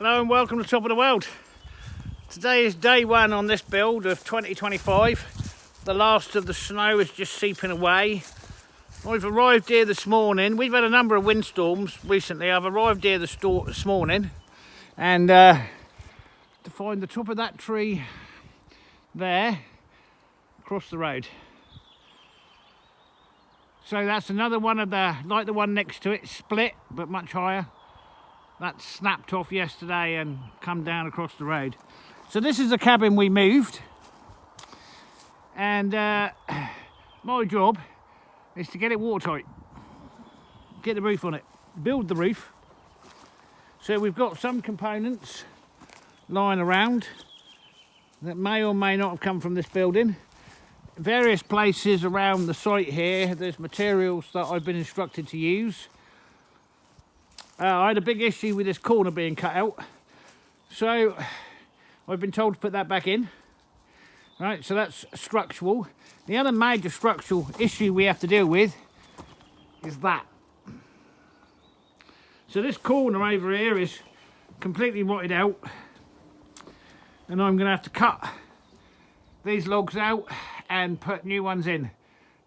Hello and welcome to Top of the World. Today is day one on this build of 2025. The last of the snow is just seeping away. I've arrived here this morning. We've had a number of windstorms recently. I've arrived here this morning and to find the top of that tree there across the road. So that's another one of the, like the one next to it, split but much higher. That snapped off yesterday and come down across the road. So this is the cabin we moved, and my job is to get it watertight, get the roof on it, build the roof. So we've got some components lying around that may or may not have come from this building. Various places around the site here, there's materials that I've been instructed to use. I had a big issue with this corner being cut out, so I've been told to put that back in. Right, so that's structural. The other major structural issue we have to deal with is that. So this corner over here is completely rotted out, and I'm going to have to cut these logs out and put new ones in.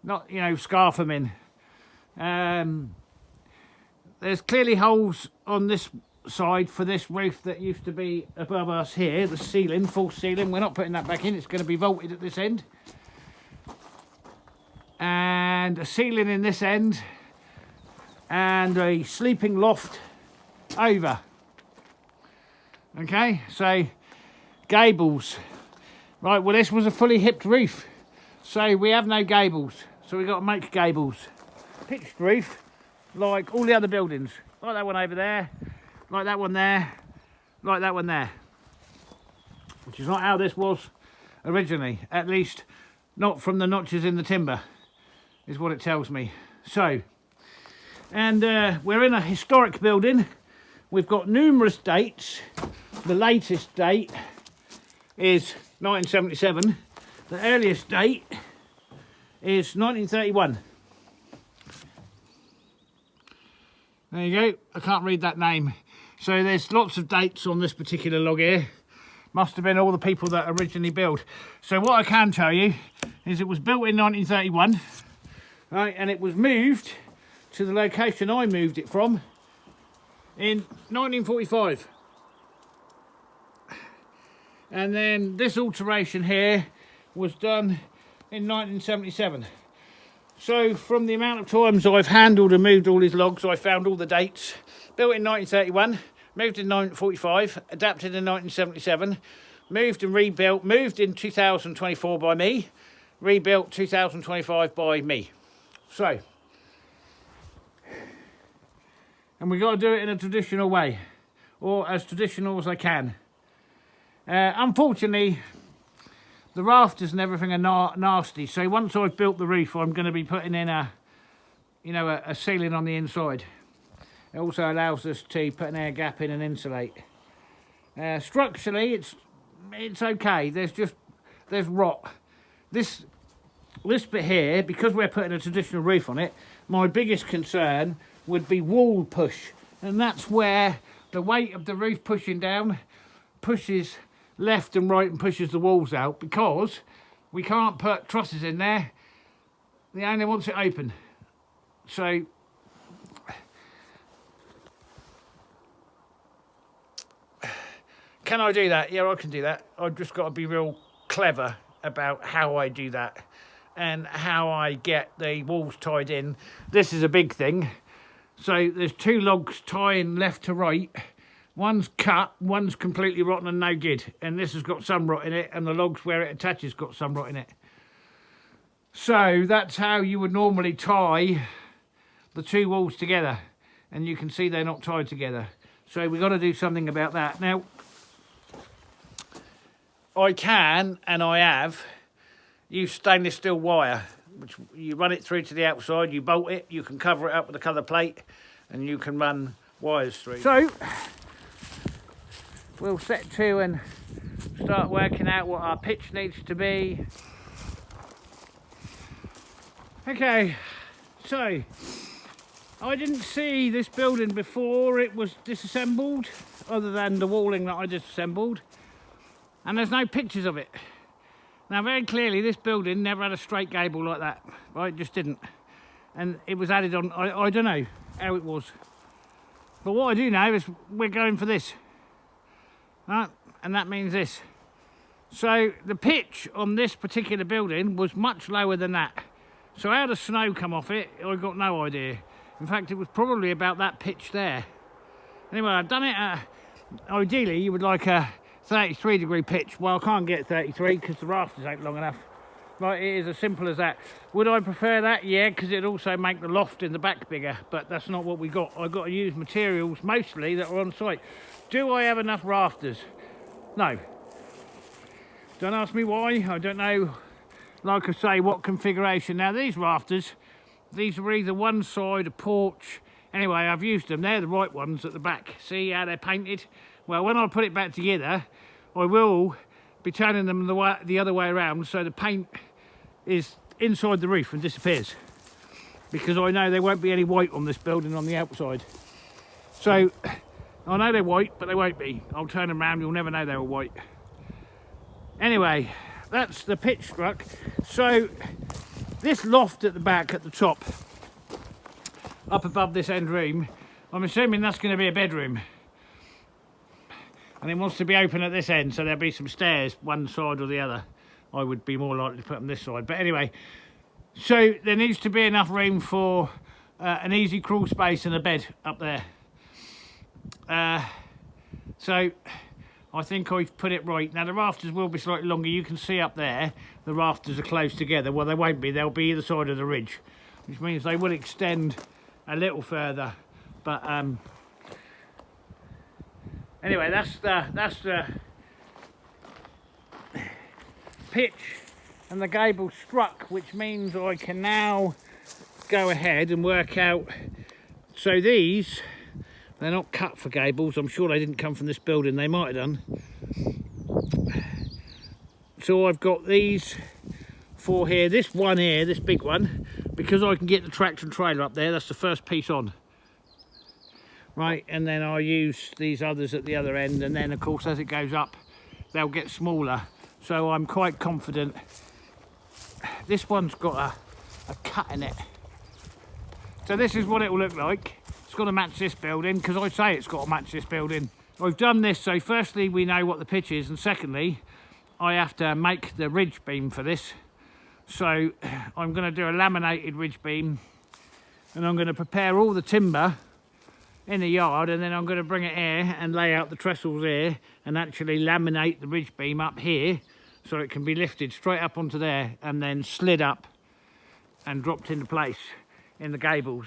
Not, you know, scarf them in. There's clearly holes on this side for this roof that used to be above us here, the ceiling, false ceiling. We're not putting that back in, it's going to be vaulted at this end. And a ceiling in this end, and a sleeping loft over. Okay, so gables. Right, well this was a fully hipped roof, so we have no gables, so we've got to make gables. Pitched roof, like all the other buildings, like that one over there, like that one there, like that one there, which is not how this was originally, at least not from the notches in the timber, is what it tells me. So, and we're in a historic building. We've got numerous dates. The latest date is 1977. The earliest date is 1931. There you go, I can't read that name. So there's lots of dates on this particular log here. Must have been all the people that originally built. So what I can tell you is it was built in 1931, right, and it was moved to the location I moved it from in 1945. And then this alteration here was done in 1977. So from the amount of times I've handled and moved all these logs, I found all the dates. Built in 1931, moved in 1945, adapted in 1977, moved and rebuilt, moved in 2024 by me, rebuilt 2025 by me. So, and we've got to do it in a traditional way, or as traditional as I can. Unfortunately, the rafters and everything are nasty, so once I've built the roof, I'm going to be putting in a ceiling on the inside. It also allows us to put an air gap in and insulate. Structurally, it's okay. There's rot. This bit here, because we're putting a traditional roof on it, my biggest concern would be wall push, and that's where the weight of the roof pushing down pushes left and right and pushes the walls out, because we can't put trusses in there. The owner wants it open. So can I do that? Yeah, I can do that. I've just got to be real clever about how I do that and how I get the walls tied in. This is a big thing. So there's two logs tying left to right. One's cut, one's completely rotten and no good, and this has got some rot in it, and the logs where it attaches got some rot in it. So that's how you would normally tie the two walls together, and you can see they're not tied together. So we've got to do something about that. Now, I can, and I have, use stainless steel wire, which you run it through to the outside, you bolt it, you can cover it up with a colour plate, and you can run wires through. So we'll set to and start working out what our pitch needs to be. Okay, so I didn't see this building before it was disassembled. other than the walling that I just assembled, and there's no pictures of it. Now very clearly this building never had a straight gable like that, right? It just didn't, and it was added on. I don't know how it was, but what I do know is we're going for this, right? And that means this. So the pitch on this particular building was much lower than that. So how the snow come off it, I got no idea. In fact, it was probably about that pitch there. Anyway, I've done it at, ideally you would like a 33-degree pitch. Well, I can't get 33 because the rafters ain't long enough. Right, it is as simple as that. Would I prefer that? Yeah, because it'd also make the loft in the back bigger, but that's not what we got. I've got to use materials mostly that are on site. Do I have enough rafters? No. Don't ask me why, I don't know, like I say, what configuration. Now these rafters, these are either one side, a porch. Anyway, I've used them, they're the right ones at the back. See how they're painted? Well, when I put it back together, I will be turning them the other way around so the paint is inside the roof and disappears. Because I know there won't be any white on this building on the outside. So, I know they're white, but they won't be. I'll turn them around, you'll never know they were white. Anyway, that's the pitch struck. So this loft at the back, at the top, up above this end room, I'm assuming that's going to be a bedroom. And it wants to be open at this end, so there'll be some stairs, one side or the other. I would be more likely to put them this side. But anyway, so there needs to be enough room for an easy crawl space and a bed up there. So I think I've put it right. Now the rafters will be slightly longer. You can see up there, the rafters are close together. Well, they won't be. They'll be either side of the ridge, which means they will extend a little further. But anyway, that's the pitch and the gable struck, which means I can now go ahead and work out. So these, they're not cut for gables. I'm sure they didn't come from this building. They might have done. So I've got these four here. This one here, this big one, because I can get the tractor and trailer up there, that's the first piece on. Right, and then I use these others at the other end, and then of course as it goes up, they'll get smaller. So I'm quite confident. This one's got a cut in it. So this is what it will look like. It's got to match this building, because I say it's got to match this building. I've done this, so firstly we know what the pitch is, and secondly I have to make the ridge beam for this. So I'm going to do a laminated ridge beam, and I'm going to prepare all the timber in the yard, and then I'm going to bring it here and lay out the trestles here and actually laminate the ridge beam up here so it can be lifted straight up onto there and then slid up and dropped into place in the gables.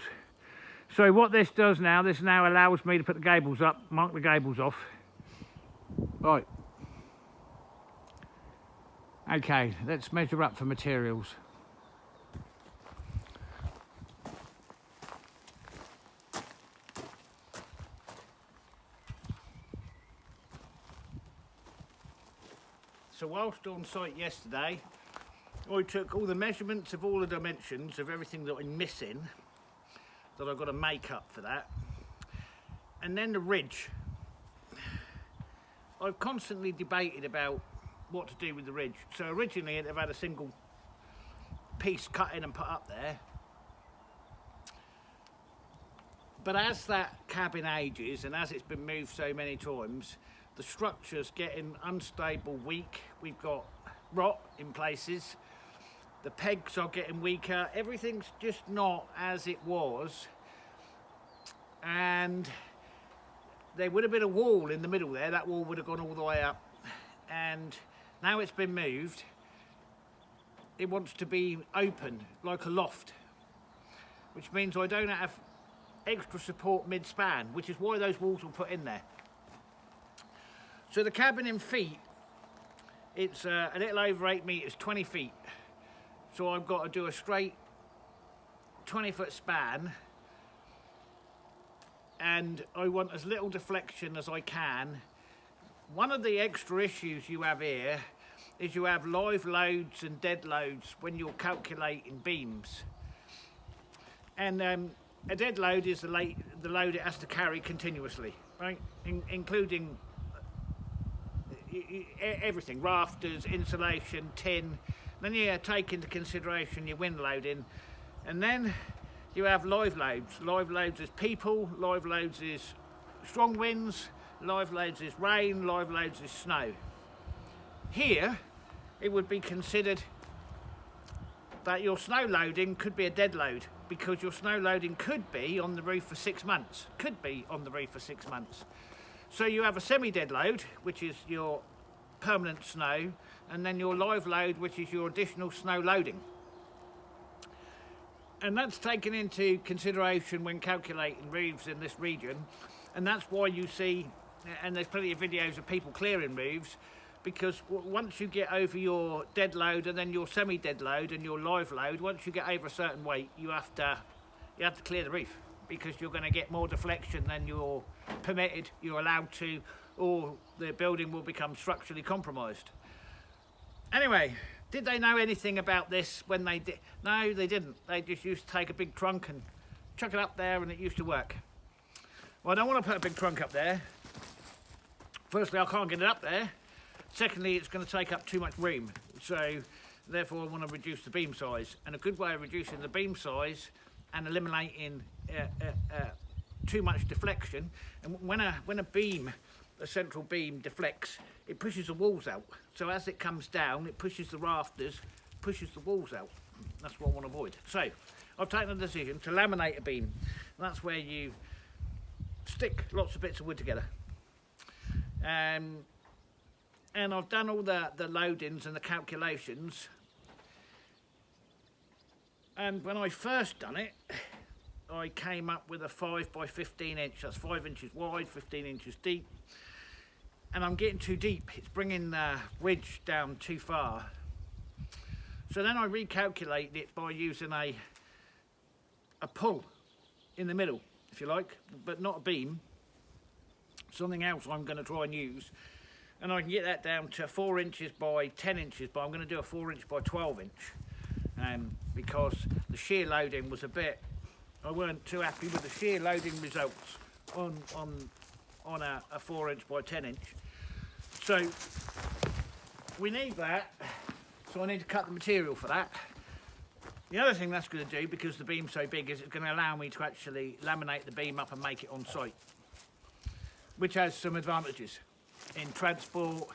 So what this does now, this now allows me to put the gables up, mark the gables off. Right. Okay, let's measure up for materials. So whilst on site yesterday, I took all the measurements of all the dimensions of everything that I'm missing, that I've got to make up for that. And then the ridge. I've constantly debated about what to do with the ridge. So originally they've had a single piece cut in and put up there. But as that cabin ages and as it's been moved so many times, the structure's getting unstable, weak. We've got rot in places. The pegs are getting weaker. Everything's just not as it was. And there would have been a wall in the middle there. That wall would have gone all the way up. And now it's been moved. It wants to be open, like a loft. Which means I don't have extra support mid-span, which is why those walls were put in there. So the cabin in feet, it's a little over 8 metres, 20 feet. So I've got to do a straight 20-foot span, and I want as little deflection as I can. One of the extra issues you have here is you have live loads and dead loads when you're calculating beams. And a dead load is the load it has to carry continuously. right? Including everything, rafters, insulation, tin. Then you take into consideration your wind loading, and then you have live loads. Live loads is people, live loads is strong winds, live loads is rain, live loads is snow. Here, it would be considered that your snow loading could be a dead load, because your snow loading could be on the roof for 6 months. Could be on the roof for 6 months. So you have a semi-dead load, which is your permanent snow, and then your live load, which is your additional snow loading. And that's taken into consideration when calculating roofs in this region, and that's why you see, and there's plenty of videos of people clearing roofs, because once you get over your dead load and then your semi-dead load and your live load, once you get over a certain weight, you have to clear the roof, because you're going to get more deflection than you're permitted, you're allowed to, or the building will become structurally compromised. Anyway, did they know anything about this when they did? No, they didn't. They just used to take a big trunk and chuck it up there, and it used to work. Well, I don't want to put a big trunk up there. Firstly, I can't get it up there. Secondly, it's going to take up too much room. So therefore, I want to reduce the beam size. And a good way of reducing the beam size and eliminating too much deflection, and when a beam, a central beam deflects, it pushes the walls out. So as it comes down, it pushes the rafters, pushes the walls out. That's what I want to avoid. So I've taken a decision to laminate a beam. That's where you stick lots of bits of wood together. And I've done all the loadings and the calculations. And when I first done it, I came up with a 5 by 15 inch. That's 5 inches wide, 15 inches deep. And I'm getting too deep. It's bringing the ridge down too far. So then I recalculated it by using a pull in the middle, if you like, but not a beam. Something else I'm going to try and use. And I can get that down to 4 inches by 10 inches, but I'm going to do a 4 inch by 12 inch. Because the shear loading was I weren't too happy with the shear loading results on a 4 inch by 10 inch. So we need that, so I need to cut the material for that. The other thing that's going to do, because the beam's so big, is it's going to allow me to actually laminate the beam up and make it on site, which has some advantages in transport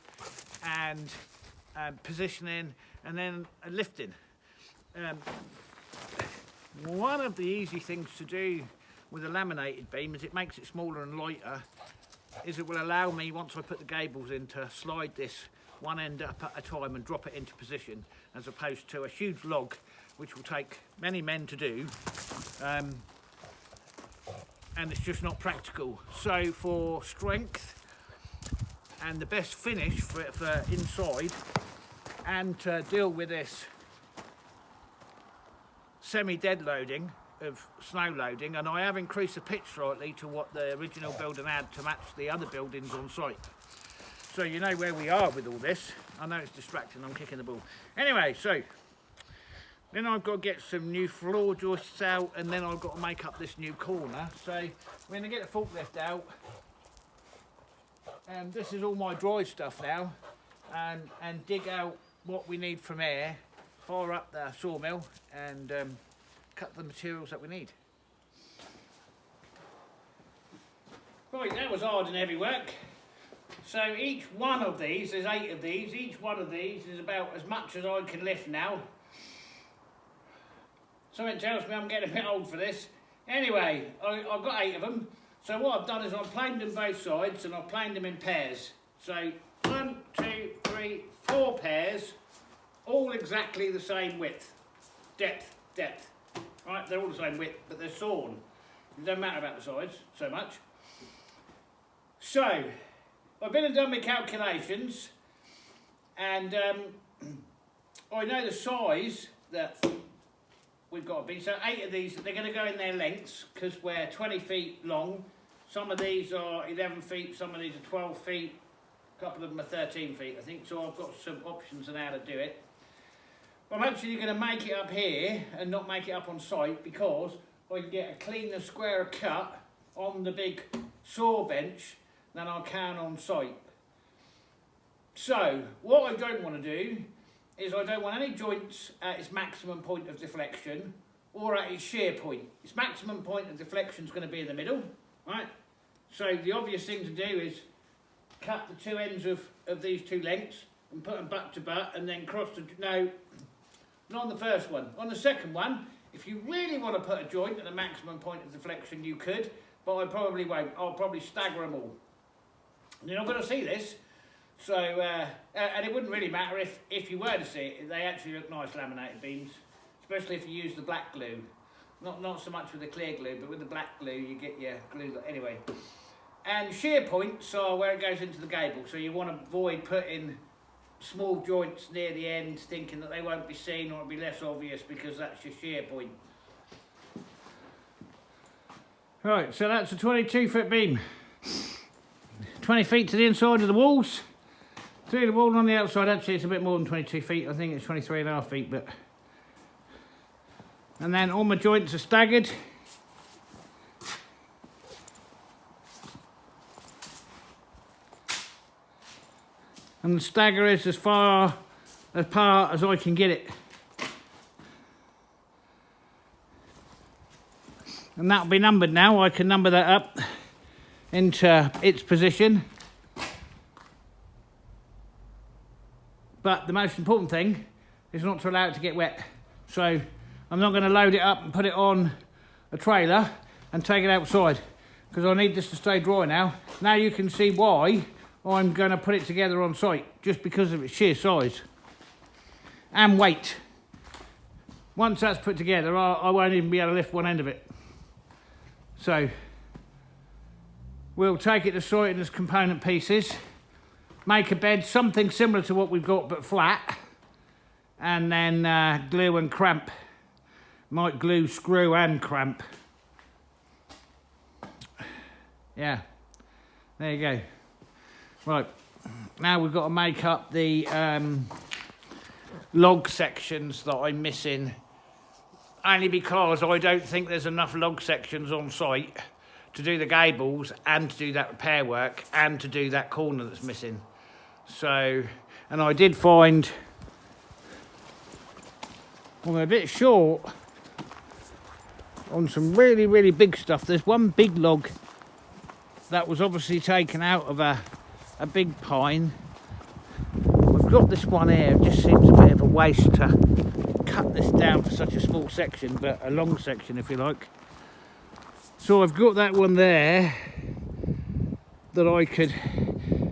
and positioning, and then lifting. One of the easy things to do with a laminated beam is it makes it smaller and lighter, is it will allow me, once I put the gables in, to slide this one end up at a time and drop it into position, as opposed to a huge log which will take many men to do, and it's just not practical. So for strength and the best finish for inside, and to deal with this semi-dead loading of snow loading, and I have increased the pitch slightly to what the original building had to match the other buildings on site. So you know where we are with all this. I know it's distracting, I'm kicking the ball. Anyway, so then I've got to get some new floor joists out, and then I've got to make up this new corner. So we're going to get the forklift out, and this is all my dry stuff now, and dig out what we need from here, fire up the sawmill, and cut the materials that we need. Right, that was hard and heavy work. So each one of these, there's 8 of these, each one of these is about as much as I can lift now. Something tells me I'm getting a bit old for this. Anyway, I've got 8 of them. So what I've done is I've planed them both sides, and I've planed them in pairs. So 1, 2, 3, 4 pairs, all exactly the same width, depth. Right, they're all the same width, but they're sawn. It doesn't matter about the sides so much. So I've been and done my calculations, and I know the size that we've got to be. So 8 of these, they're going to go in their lengths, because we're 20 feet long. Some of these are 11 feet, some of these are 12 feet, a couple of them are 13 feet, I think. So I've got some options on how to do it. I'm actually going to make it up here and not make it up on site, because I can get a cleaner, squarer cut on the big saw bench than I can on site. So what I don't want to do is I don't want any joints at its maximum point of deflection or at its shear point. Its maximum point of deflection is going to be in the middle, right? So the obvious thing to do is cut the two ends of these two lengths and put them butt to butt and then cross the... No, not on the first one. On the second one, if you really want to put a joint at the maximum point of deflection, you could, but I probably won't. I'll probably stagger them all. You're not going to see this. So, and it wouldn't really matter if you were to see it. They actually look nice laminated beams, especially if you use the black glue. Not so much with the clear glue, but with the black glue you get your glue. Anyway, and shear points are where it goes into the gable. So you want to avoid putting small joints near the end, thinking that they won't be seen or it'll be less obvious because that's your shear point. Right, so that's a 22-foot beam. 20 feet to the inside of the walls. Through the wall on the outside, actually it's a bit more than 22 feet, I think it's 23.5 feet, but... And then all my joints are staggered. And the stagger is as far apart as I can get it. And that'll be numbered now. I can number that up into its position. But the most important thing is not to allow it to get wet. So I'm not going to load it up and put it on a trailer and take it outside because I need this to stay dry now. Now you can see why I'm going to put it together on site, just because of its sheer size and weight. Once that's put together, I won't even be able to lift one end of it. So we'll take it to site in its component pieces, make a bed something similar to what we've got but flat, and then glue and cramp. Might glue, screw and cramp. Yeah, there you go. Right, now we've got to make up the log sections that I'm missing, only because I don't think there's enough log sections on site to do the gables and to do that repair work and to do that corner that's missing. So, and I did find I'm a bit short on some really big stuff. There's one big log that was obviously taken out of a big pine. I've got this one here. It just seems a bit of a waste to cut this down for such a small section, but a long section if you like. So I've got that one there that I could,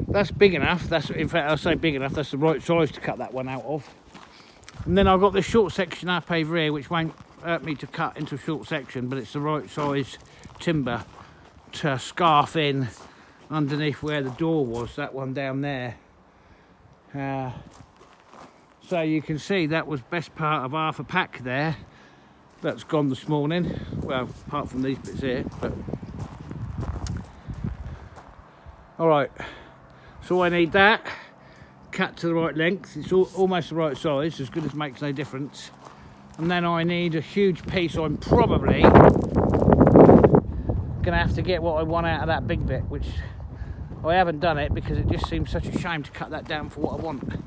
that's big enough. That's, in fact, I say big enough, that's the right size to cut that one out of. And then I've got this short section up over here which won't hurt me to cut into a short section, but it's the right size timber to scarf in underneath where the door was, that one down there. So you can see that was best part of half a pack there. That's gone this morning. Well, apart from these bits here, but... Alright, so I need that cut to the right length. It's almost the right size, as good as makes no difference. And then I need a huge piece. I'm probably gonna have to get what I want out of that big bit, which I haven't done it because it just seems such a shame to cut that down for what I want.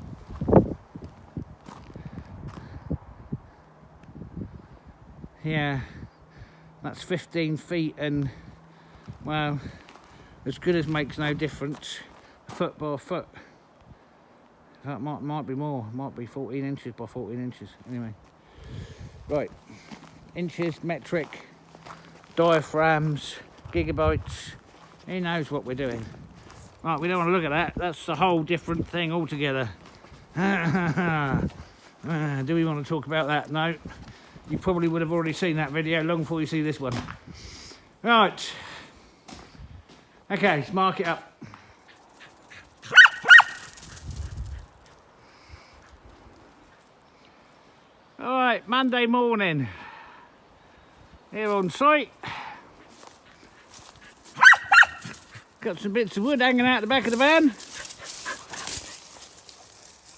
Yeah, that's 15 feet and, well, as good as makes no difference, foot by foot. That might be more, might be 14 inches by 14 inches, anyway. Right, inches, metric, diaphragms, gigabytes, who knows what we're doing. Right, we don't want to look at that, that's a whole different thing altogether. Do we want to talk about that? No. You probably would have already seen that video long before you see this one. Right. Okay, let's mark it up. Alright, Monday morning. Here on site. Got some bits of wood hanging out the back of the van.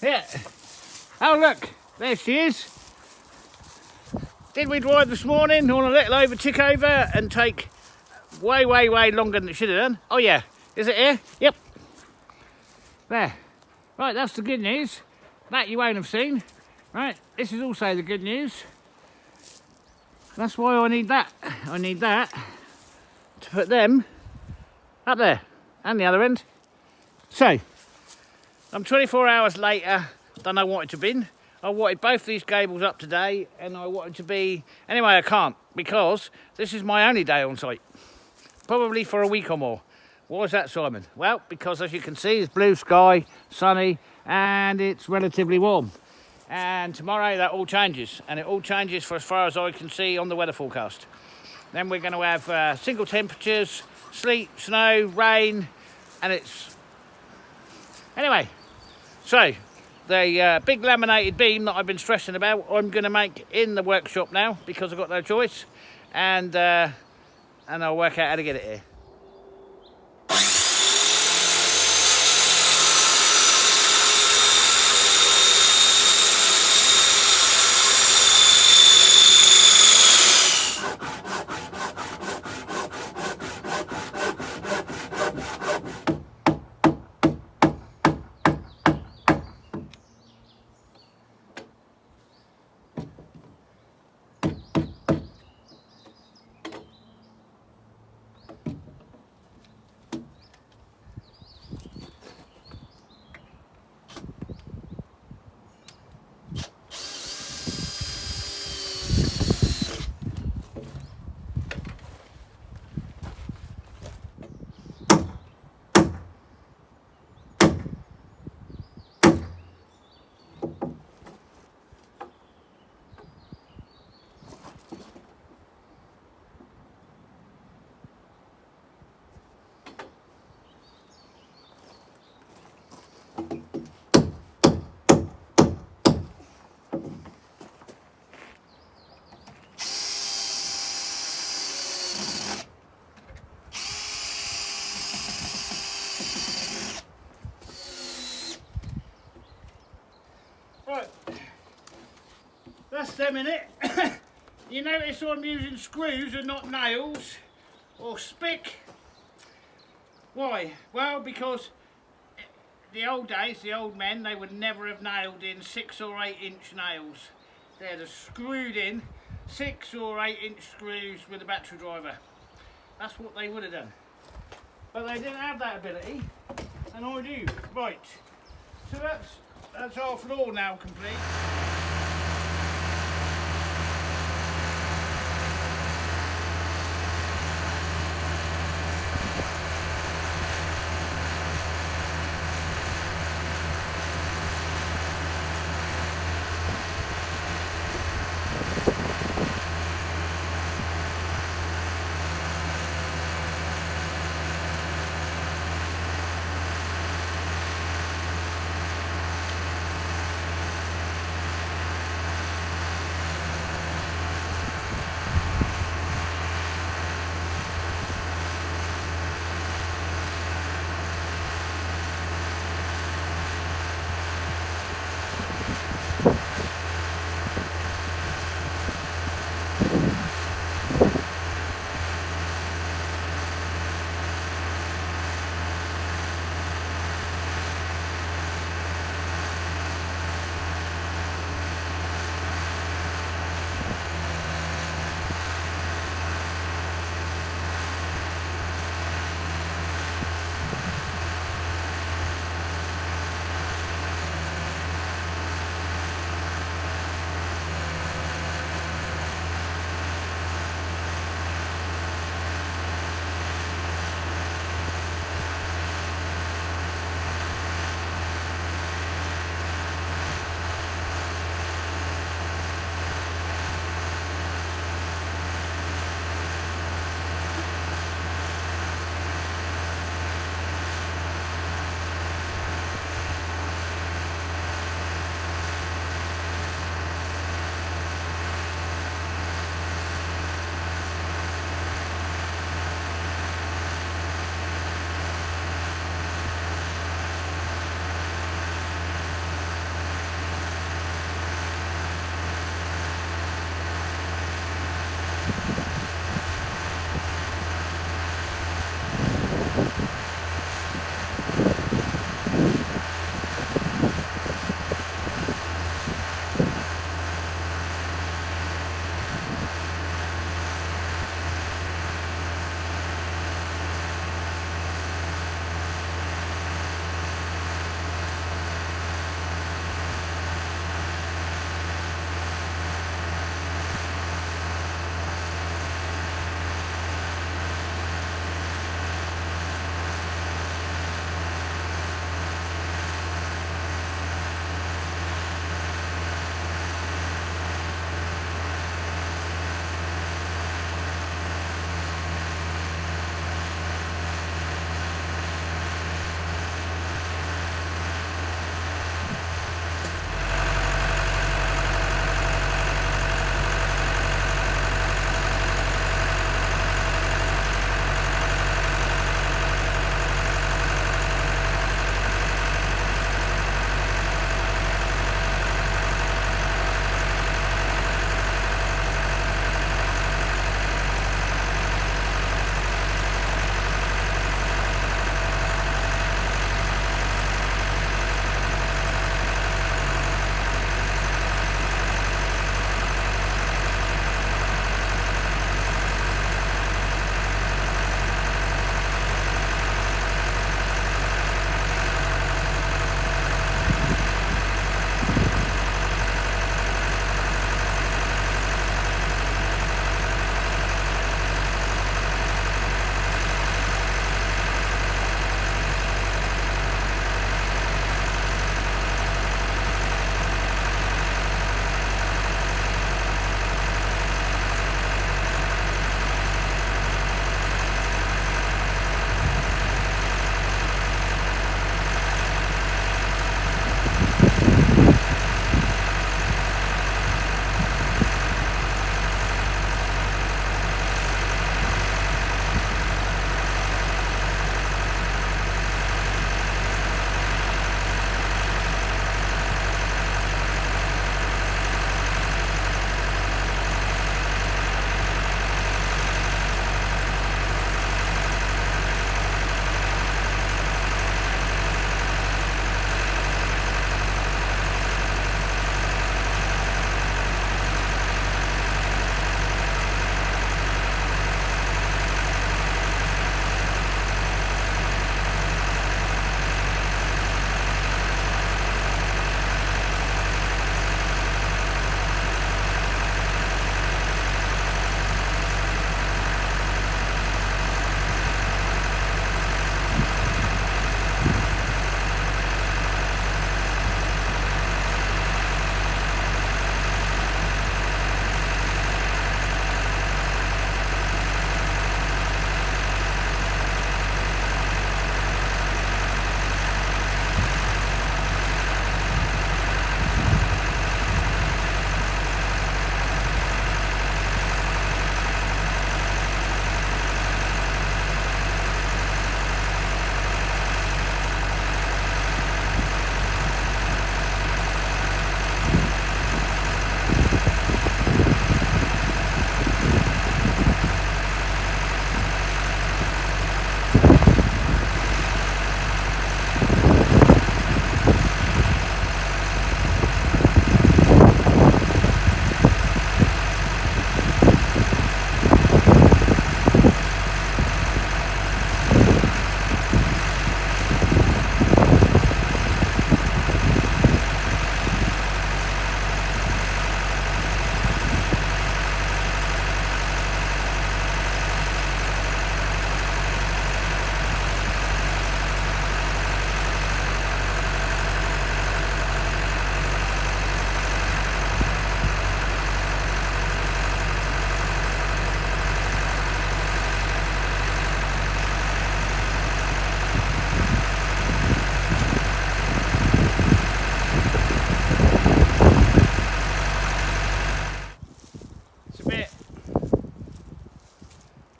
Yeah. Oh look, there she is. Did we drive this morning on a little over tick over and take way, way, way longer than it should have done. Oh yeah, is it here? Yep. There. Right, that's the good news. That you won't have seen. Right, this is also the good news. That's why I need that. I need that to put them up there and the other end. So, I'm 24 hours later than I wanted to be. I wanted both these gables up today, and I wanted to be... Anyway, I can't, because this is my only day on site. Probably for a week or more. Why is that, Simon? Well, because as you can see, it's blue sky, sunny, and it's relatively warm. And tomorrow that all changes, and it all changes for as far as I can see on the weather forecast. Then we're going to have single temperatures, sleet, snow, rain, and it's... Anyway, so the big laminated beam that I've been stressing about, I'm going to make in the workshop now because I've got no choice, and I'll work out how to get it here. Right, that's them in it. You notice I'm using screws and not nails or spick. Why? Well, because the old days, the old men, they would never have nailed in 6 or 8 inch nails. They'd have screwed in 6 or 8 inch screws with a battery driver. That's what they would have done. But they didn't have that ability, and I do. Right, so that's our floor now complete.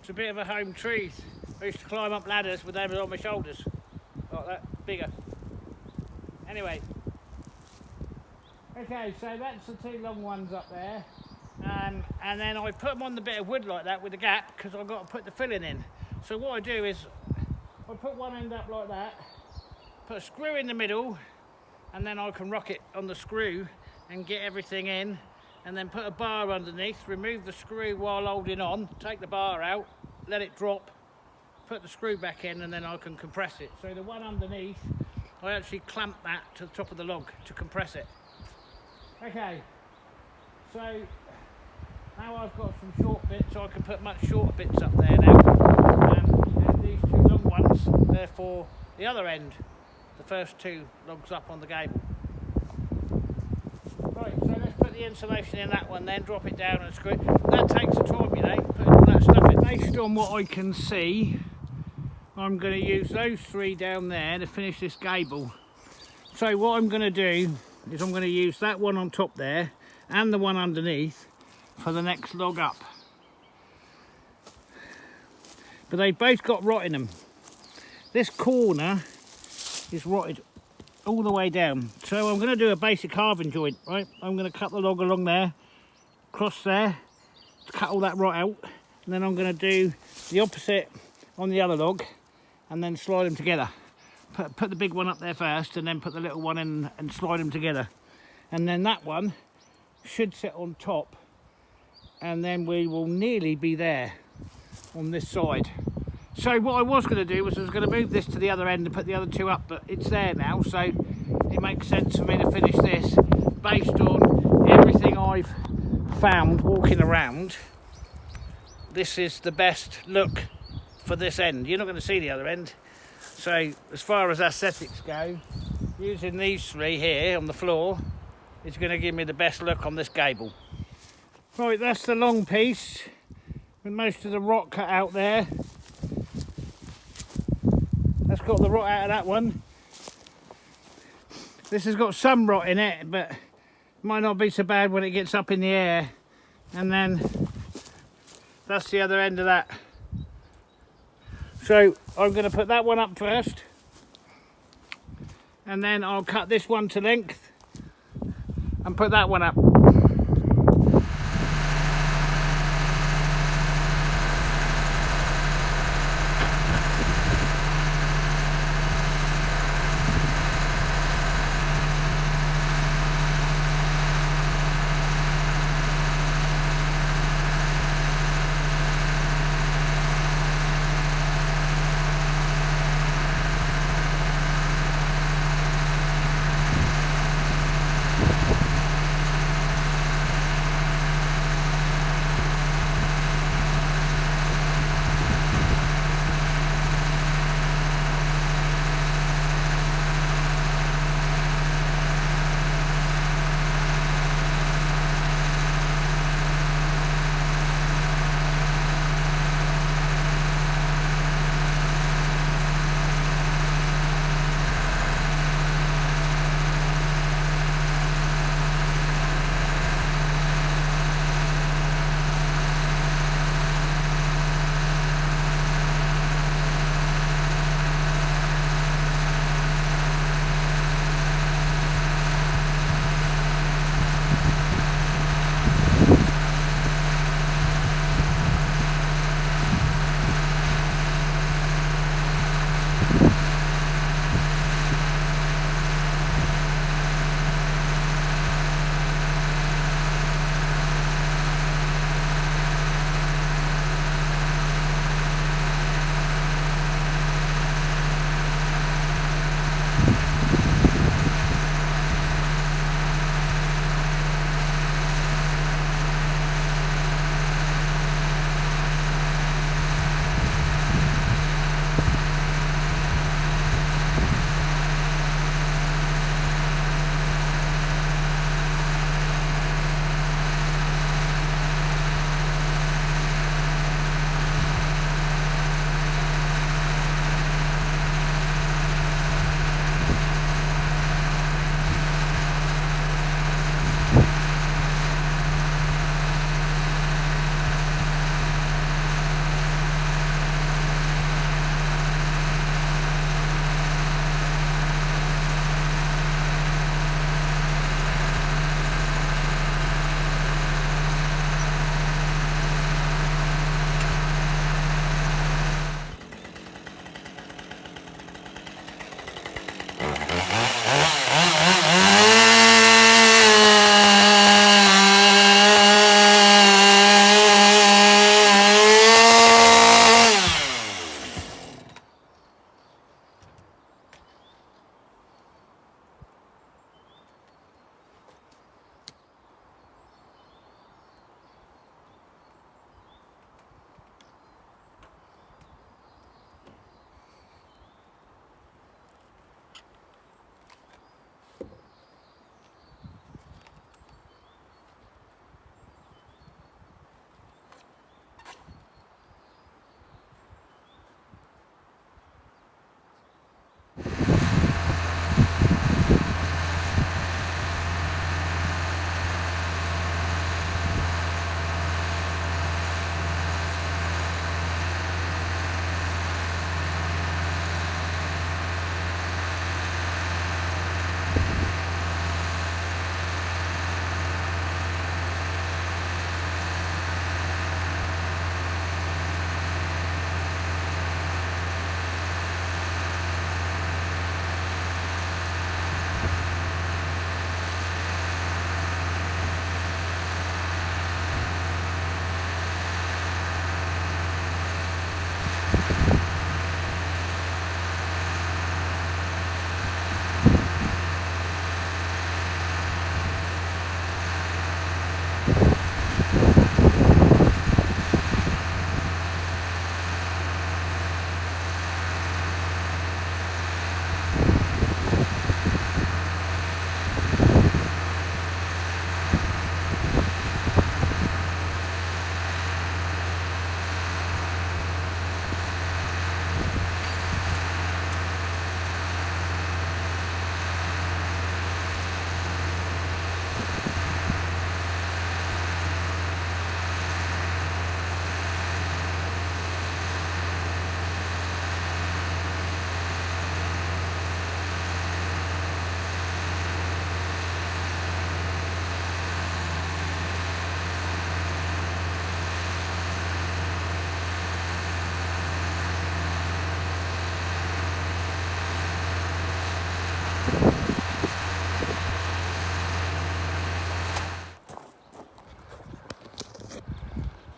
It's a bit of a home truth. I used to climb up ladders with them on my shoulders, like that, bigger. Anyway, okay, so that's the two long ones up there, and then I put them on the bit of wood like that with the gap because I've got to put the filling in. So what I do is I put one end up like that, put a screw in the middle, and then I can rock it on the screw and get everything in, and then put a bar underneath, remove the screw while holding on, take the bar out, let it drop, put the screw back in, and then I can compress it. So the one underneath, I actually clamp that to the top of the log to compress it. Okay, so now I've got some short bits, so I can put much shorter bits up there now. And these two long ones, they're for the other end, the first two logs up on the gable. Right, so let's put the insulation in that one then, drop it down and screw it. That takes a time, you know, putting all that stuff in. Based on what I can see, I'm going to use those three down there to finish this gable. So what I'm going to do is I'm going to use that one on top there and the one underneath for the next log up. But they've both got rot in them. This corner is rotted all the way down. So I'm going to do a basic halving joint, right? I'm going to cut the log along there, across there, to cut all that rot out. And then I'm going to do the opposite on the other log and then slide them together. Put the big one up there first and then put the little one in and slide them together. And then that one should sit on top, and then we will nearly be there on this side. So what I was going to do was I was going to move this to the other end and put the other two up, but it's there now, so it makes sense for me to finish this based on everything I've found walking around. This is the best look for this end. You're not going to see the other end. So as far as aesthetics go, using these three here on the floor is going to give me the best look on this gable. Right, that's the long piece with most of the rot cut out there. That's got the rot out of that one. This has got some rot in it, but might not be so bad when it gets up in the air. And then that's the other end of that. So I'm going to put that one up first, and then I'll cut this one to length and put that one up.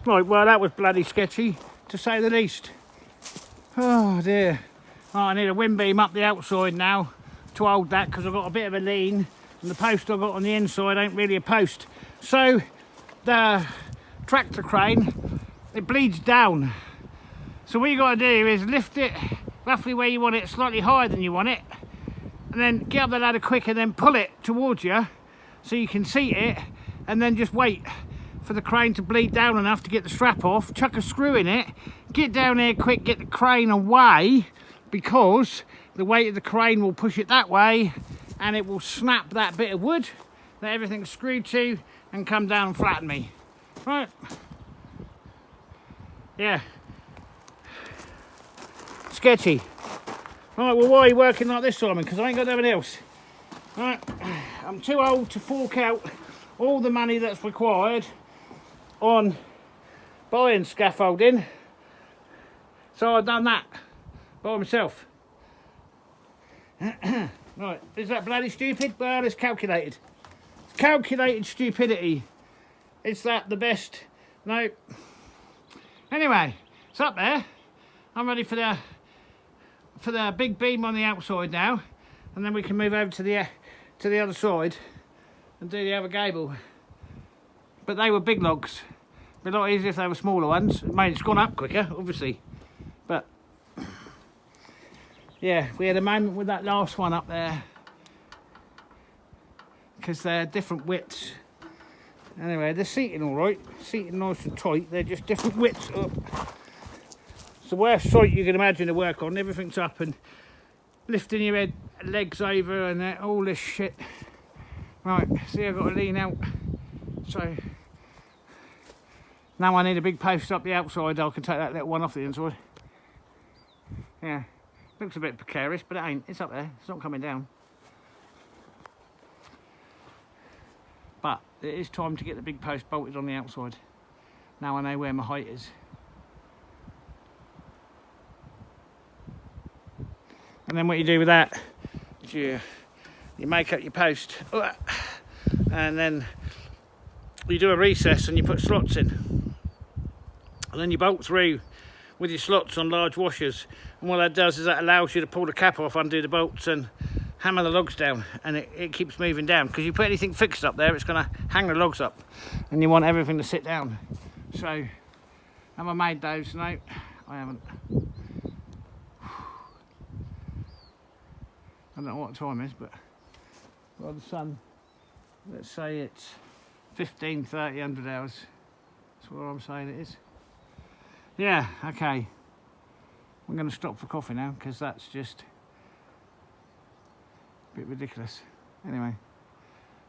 Right, well that was bloody sketchy, to say the least. Oh dear. Oh, I need a wind beam up the outside now to hold that, because I've got a bit of a lean, and the post I've got on the inside ain't really a post. So the tractor crane, it bleeds down. So what you got to do is lift it roughly where you want it, slightly higher than you want it, and then get up the ladder quick and then pull it towards you so you can seat it, and then just wait for the crane to bleed down enough to get the strap off, chuck a screw in it, get down there quick, get the crane away, because the weight of the crane will push it that way and it will snap that bit of wood that everything's screwed to and come down and flatten me. Right. Yeah. Sketchy. Right, well why are you working like this, Simon? Because I ain't got nothing else. Right. I'm too old to fork out all the money that's required on buying scaffolding, so I've done that by myself. Right, is that bloody stupid? Well, it's calculated. It's calculated stupidity. Is that the best? No. Anyway, it's up there. I'm ready for the big beam on the outside now, and then we can move over to the other side and do the other gable. But they were big logs. It'd be a lot easier if they were smaller ones. I mean, it's gone up quicker, obviously. But yeah, we had a moment with that last one up there, because they're different widths. Anyway, they're seating all right, seating nice and tight. They're just different widths up. It's the worst site you can imagine to work on. Everything's up and lifting your head, legs over, and all this shit. Right, see, I've got to lean out. So now I need a big post up the outside. I can take that little one off the inside. Yeah, looks a bit precarious, but it ain't. It's up there. It's not coming down. But it is time to get the big post bolted on the outside. Now I know where my height is. And then what you do with that is you make up your post, and then you do a recess and you put slots in, and then you bolt through with your slots on large washers, and what that does is that allows you to pull the cap off, undo the bolts and hammer the logs down, and it keeps moving down, because you put anything fixed up there, it's going to hang the logs up, and you want everything to sit down. So have I made those? No, I haven't. I don't know what time it is, but by the sun, let's say it's 15, 30, 100 hours. That's what I'm saying it is. Yeah, okay. I'm going to stop for coffee now, because that's just a bit ridiculous. Anyway,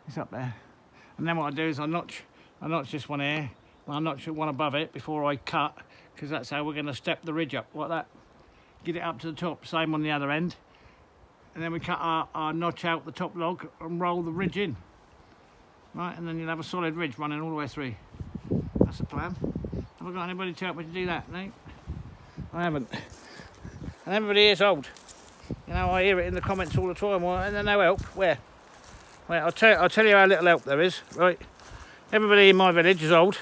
it's up there. And then what I do is I notch this one here, and I notch one above it before I cut, because that's how we're going to step the ridge up, like that. Get it up to the top, same on the other end. And then we cut our notch out the top log and roll the ridge in. Right, and then you'll have a solid ridge running all the way through. That's the plan. Have I got anybody to help me to do that? No, I haven't. And everybody here's old. You know, I hear it in the comments all the time. Well, and there's no help. Where? Well, I'll tell you how little help there is. Right, everybody in my village is old.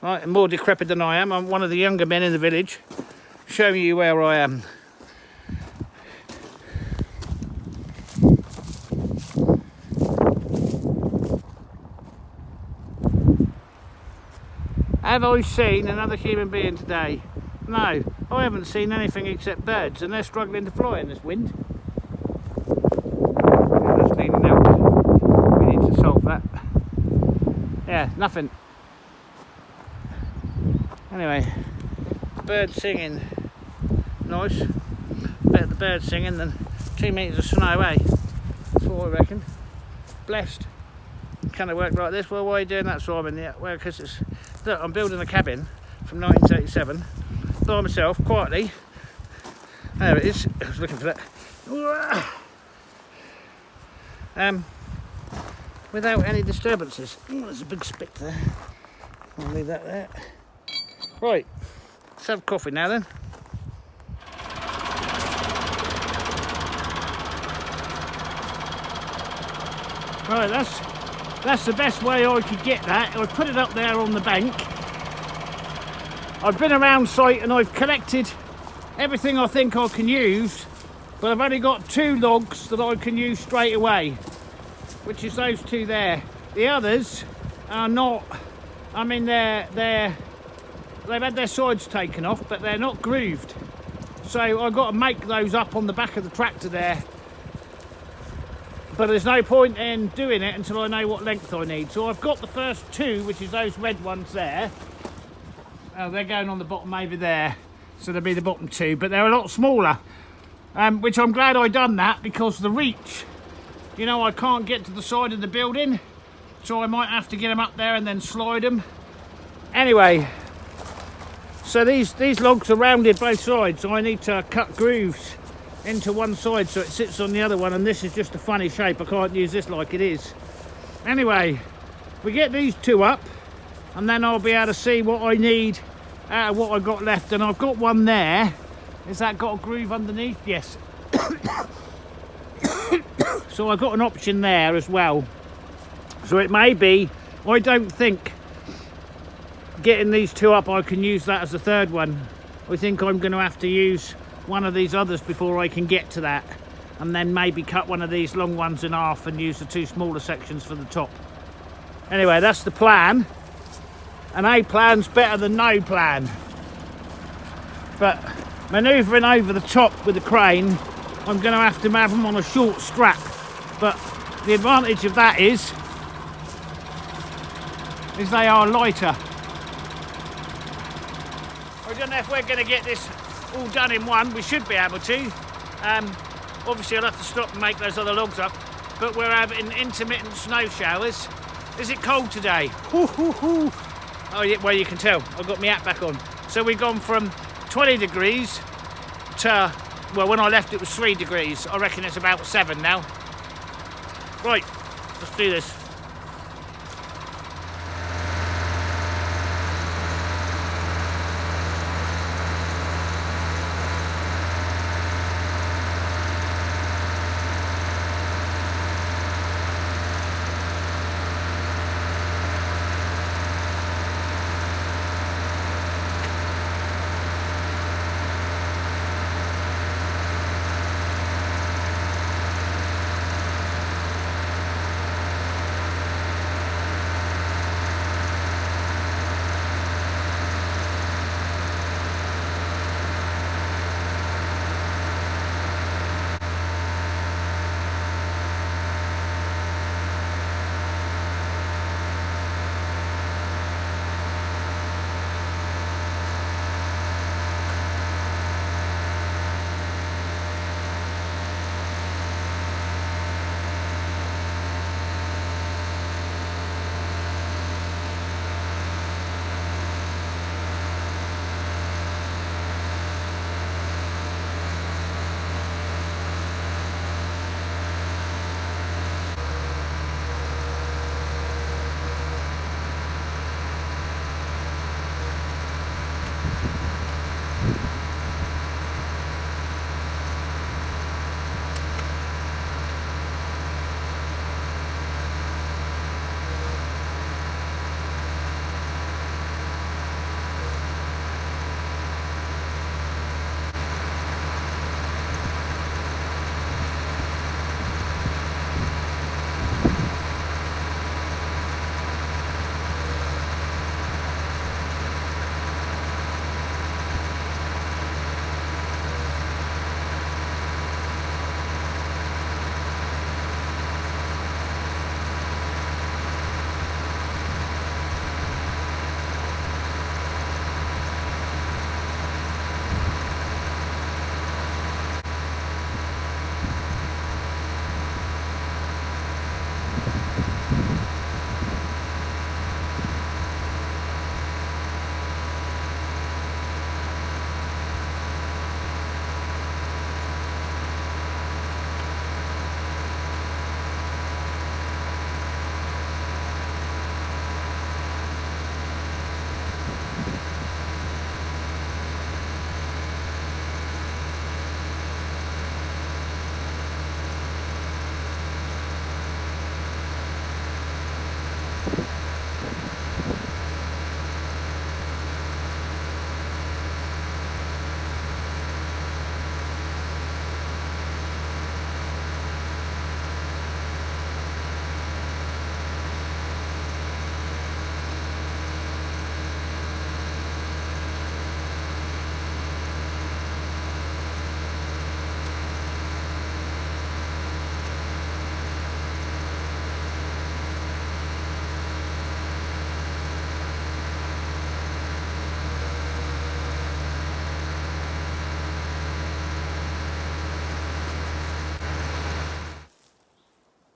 Right, and more decrepit than I am. I'm one of the younger men in the village. Showing you where I am. Have I seen another human being today? No, I haven't seen anything except birds, and they're struggling to fly in this wind. Yeah, that's leaning out. We need to solve that. Yeah, nothing. Anyway, birds singing. Nice. Better the birds singing than 2 meters of snow, eh? That's what I reckon. Blessed. Can it work like this? Well, why are you doing that, Simon? Yeah, well, because it's... Look, I'm building a cabin from 1937 by myself, quietly. There it is. I was looking for that. Without any disturbances. Oh, there's a big spit there. I'll leave that there. Right, let's have coffee now then. Right, that's the best way I could get that. I put it up there on the bank, I've been around site and I've collected everything I think I can use, but I've only got 2 logs that I can use straight away, which is those 2 there. The others are not, I mean they've had their sides taken off, but they're not grooved. So I've got to make those up on the back of the tractor there. But there's no point in doing it until I know what length I need. So I've got the first 2, which is those red ones there. Oh, they're going on the bottom over there. So they'll be the bottom 2, but they're a lot smaller. Which I'm glad I done that, because the reach, you know, I can't get to the side of the building. So I might have to get them up there and then slide them. Anyway, so these logs are rounded both sides, so I need to cut grooves into one side so it sits on the other one, and this is just a funny shape. I can't use this like it is. Anyway, we get these 2 up and then I'll be able to see what I need out of what I've got left. And I've got one there. Has that got a groove underneath? Yes. So I've got an option there as well. So it may be, I don't think getting these 2 up I can use that as the 3rd one. I think I'm going to have to use one of these others before I can get to that, and then maybe cut one of these long ones in half and use the 2 smaller sections for the top. Anyway, that's the plan, and a plan's better than no plan. But manoeuvring over the top with the crane, I'm going to have them on a short strap. But the advantage of that is they are lighter. I don't know if we're going to get this all done in one. We should be able to. Obviously I'll have to stop and make those other logs up, but we're having intermittent snow showers. Is it cold today? Hoo, hoo, hoo. Oh yeah, well you can tell, I've got my hat back on. So we've gone from 20 degrees to, well when I left it was 3 degrees. I reckon it's about 7 now. Right, let's do this.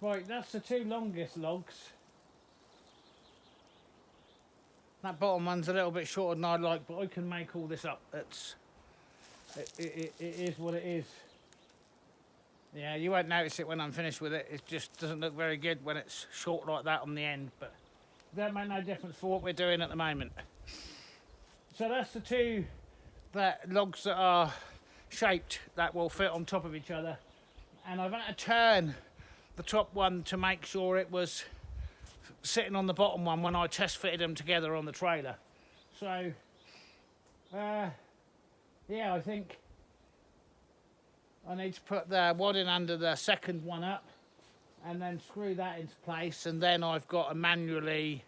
Right, that's the two longest logs. That bottom one's a little bit shorter than I'd like, but I can make all this up. It is what it is. Yeah, you won't notice it when I'm finished with it. It just doesn't look very good when it's short like that on the end, but that make no difference for what we're doing at the moment. So that's the two logs that are shaped that will fit on top of each other. And I've had to turn the top one to make sure it was sitting on the bottom one when I test fitted them together on the trailer. So, yeah, I think I need to put the wadding under the second one up and then screw that into place, and then I've got to manually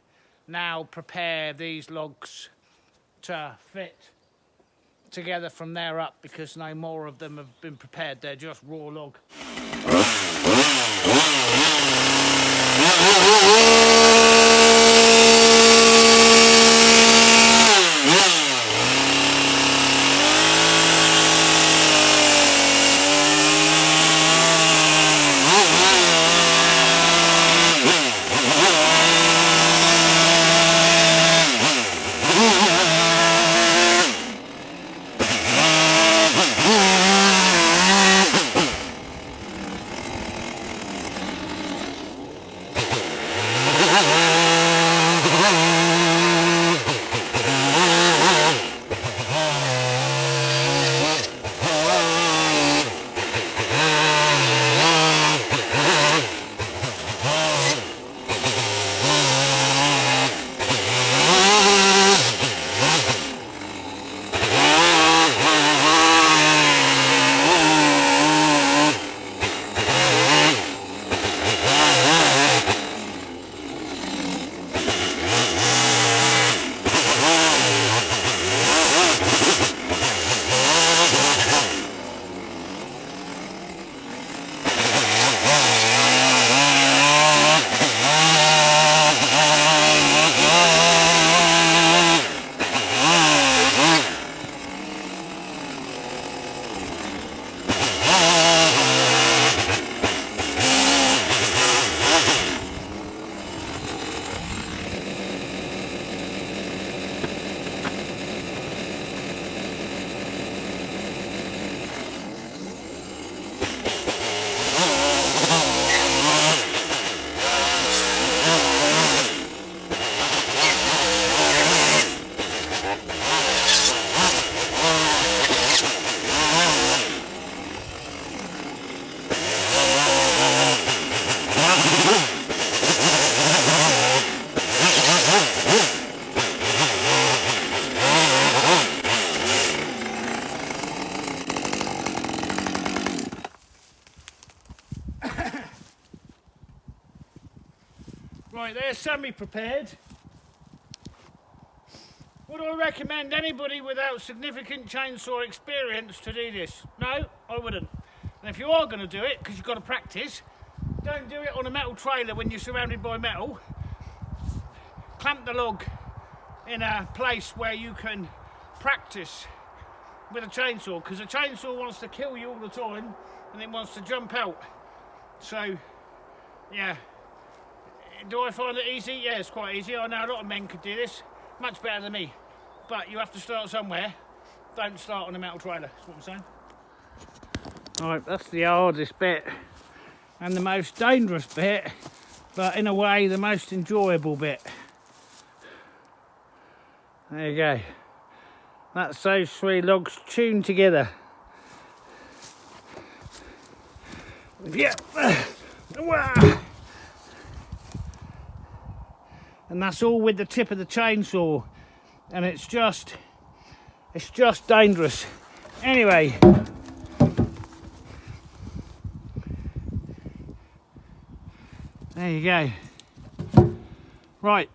now prepare these logs to fit together from there up, because no more of them have been prepared, they're just raw log. Right, they're semi-prepared. Would I recommend anybody without significant chainsaw experience to do this? No, I wouldn't. And if you are going to do it, because you've got to practice, don't do it on a metal trailer when you're surrounded by metal. Clamp the log in a place where you can practice with a chainsaw, because a chainsaw wants to kill you all the time and it wants to jump out. So, yeah. Do I find it easy? Yeah, it's quite easy. I know a lot of men could do this, much better than me. But you have to start somewhere. Don't start on a metal trailer, that's what I'm saying. Alright, that's the hardest bit and the most dangerous bit, but in a way the most enjoyable bit. There you go. That's those three logs tuned together. Yeah. And that's all with the tip of the chainsaw, and it's just dangerous. Anyway, there you go. Right,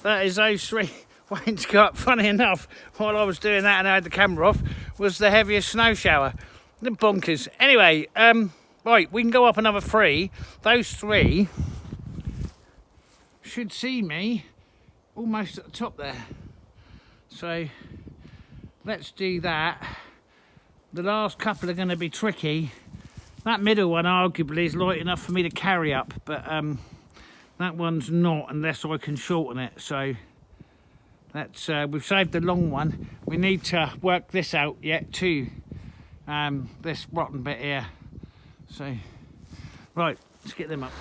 that is those three. Wayne's got, funny enough, while I was doing that and I had the camera off, was the heaviest snow shower. The bonkers. Anyway, right, we can go up another three. Those three should see me almost at the top there. So let's do that. The last couple are going to be tricky. That middle one arguably is light enough for me to carry up, but that one's not unless I can shorten it. So that's we've saved the long one. We need to work this out yet too. This rotten bit here. So right, let's get them up.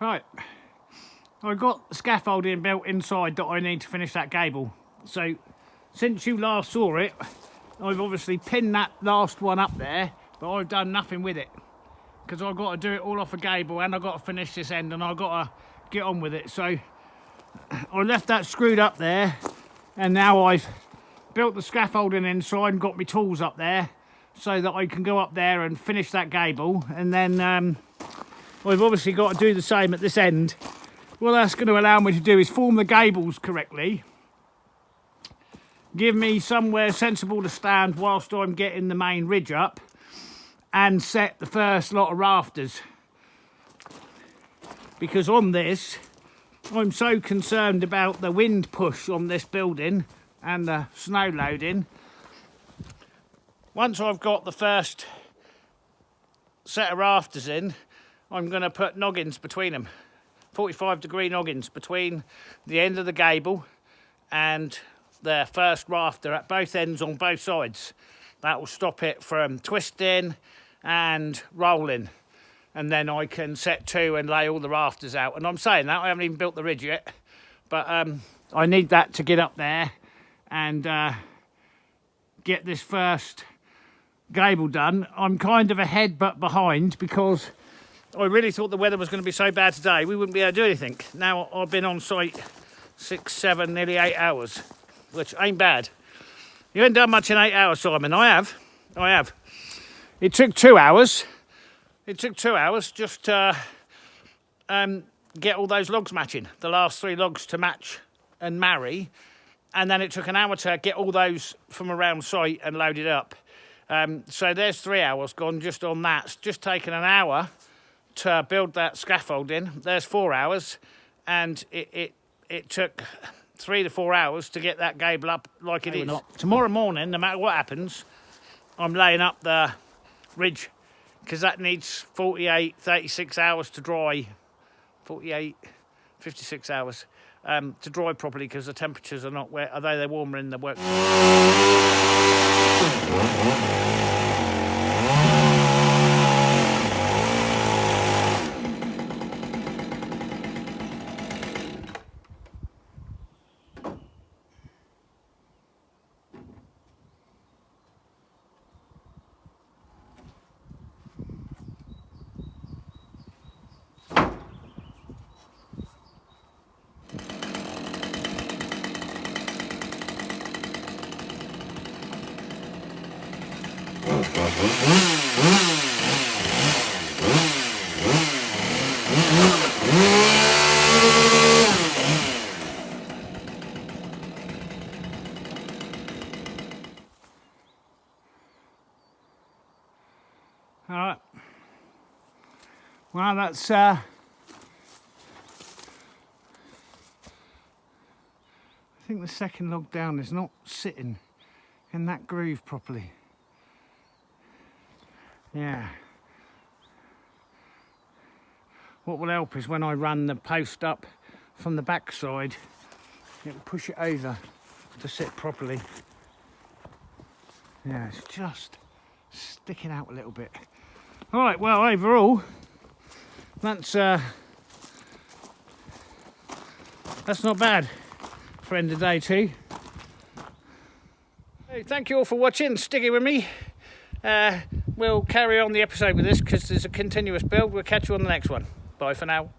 Right, I've got scaffolding built inside that I need to finish that gable. So since you last saw it, I've obviously pinned that last one up there, but I've done nothing with it because I've got to do it all off a gable and I've got to finish this end and I've got to get on with it. So I left that screwed up there, and now I've built the scaffolding inside and got my tools up there so that I can go up there and finish that gable. And then I've obviously got to do the same at this end. What that's going to allow me to do is form the gables correctly, give me somewhere sensible to stand whilst I'm getting the main ridge up, and set the first lot of rafters. Because on this, I'm so concerned about the wind push on this building and the snow loading. Once I've got the first set of rafters in, I'm going to put noggins between them, 45-degree noggins between the end of the gable and the first rafter at both ends on both sides. That will stop it from twisting and rolling, and then I can set to and lay all the rafters out. And I'm saying that, I haven't even built the ridge yet, but I need that to get up there and get this first gable done. I'm kind of ahead but behind because I really thought the weather was going to be so bad today we wouldn't be able to do anything. Now I've been on site 6, 7, nearly 8 hours, which ain't bad. You ain't done much in 8 hours, Simon. I have. It took 2 hours. It took 2 hours just to get all those logs matching, the last 3 logs to match and marry, and then it took an hour to get all those from around site and loaded up. So there's 3 hours gone just on that. It's just taken an hour to build that scaffolding. There's 4 hours, and it took 3 to 4 hours to get that gable up like it is. Tomorrow morning, no matter what happens, I'm laying up the ridge because that needs 48, 36 hours to dry. 48, 56 hours to dry properly because the temperatures are not wet, although they're warmer in the work. All right. Well, that's I think the second log down is not sitting in that groove properly. Yeah. What will help is when I run the post up from the back side, it'll push it over to sit properly. Yeah, it's just sticking out a little bit. All right, well, overall, that's not bad for end of day 2. Hey, thank you all for watching, sticking with me. We'll carry on the episode with this because there's a continuous build. We'll catch you on the next one. Bye for now.